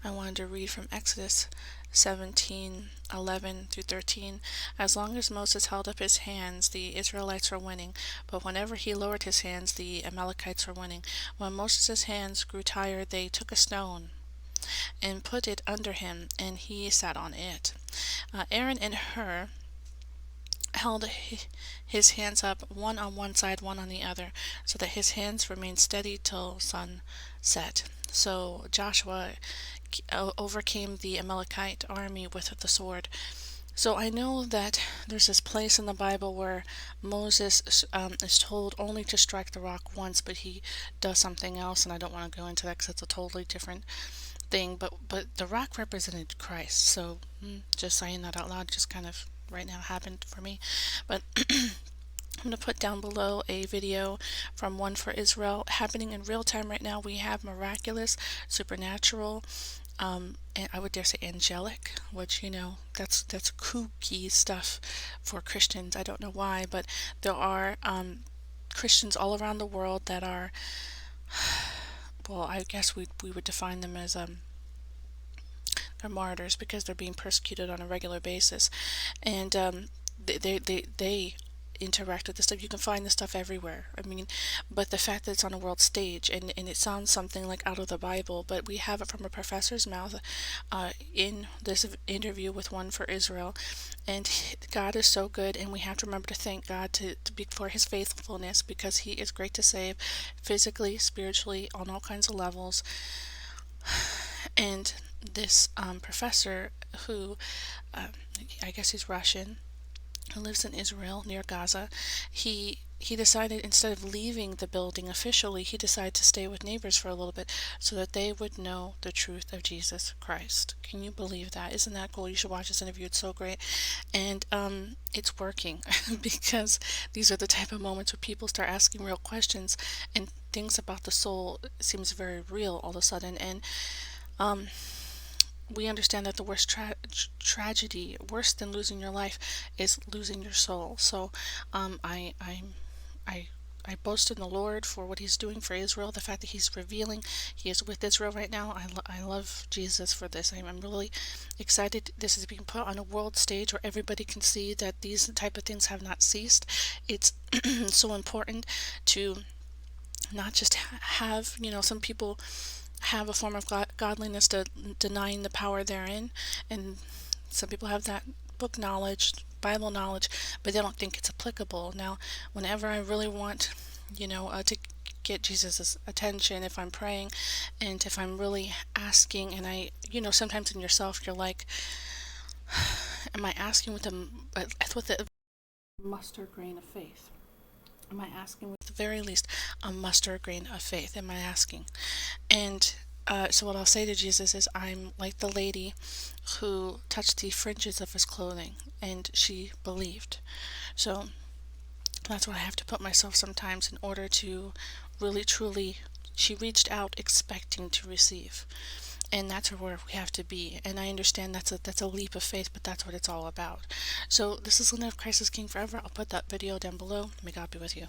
I wanted to read from Exodus 17:11 through 13. As long as Moses held up his hands, the Israelites were winning, but whenever he lowered his hands, the Amalekites were winning. When Moses' hands grew tired, they took a stone and put it under him, and he sat on it. Aaron and Hur held his hands up, one on one side, one on the other, so that his hands remained steady till sunset. So Joshua overcame the Amalekite army with the sword. So I know that there's this place in the Bible where Moses is told only to strike the rock once, but he does something else, and I don't want to go into that because it's a totally different thing. But the rock represented Christ. So just saying that out loud just kind of right now happened for me. But I'm going to put down below a video from One for Israel happening in real time right now. We have miraculous, supernatural, and I would dare say angelic, which, that's kooky stuff for Christians. I don't know why, but there are Christians all around the world that are, well, I guess we would define them as they're martyrs because they're being persecuted on a regular basis, and they interact with this stuff. You can find this stuff everywhere. I mean, but the fact that it's on a world stage and it sounds something like out of the Bible, but we have it from a professor's mouth in this interview with One for Israel. And God is so good, and we have to remember to thank God for his faithfulness, because he is great to save physically, spiritually, on all kinds of levels. And this professor who, I guess he's Russian, who lives in Israel near Gaza, he decided, instead of leaving the building officially, he decided to stay with neighbors for a little bit so that they would know the truth of Jesus Christ. Can you believe that? Isn't that cool? You should watch this interview. It's so great. And it's working because these are the type of moments where people start asking real questions, and things about the soul seems very real all of a sudden. And we understand that the worst tragedy, worse than losing your life, is losing your soul. So I boast in the Lord for what he's doing for Israel, the fact that he's revealing he is with Israel right now. I love Jesus for this. I'm really excited. This is being put on a world stage where everybody can see that these type of things have not ceased. It's so important to not just have, some people have a form of godliness denying the power therein, and some people have that book knowledge, Bible knowledge, but they don't think it's applicable. Now, whenever I really want, to get Jesus' attention, if I'm praying and if I'm really asking, and sometimes in yourself you're like, am I asking with a mustard grain of faith? Am I asking with the very least a mustard grain of faith? Am I asking? And so what I'll say to Jesus is, I'm like the lady who touched the fringes of his clothing, and she believed. So that's what I have to put myself sometimes in order to really, truly, she reached out expecting to receive. And that's where we have to be. And I understand that's a leap of faith, but that's what it's all about. So this is Linda of Christ is King Forever. I'll put that video down below. May God be with you.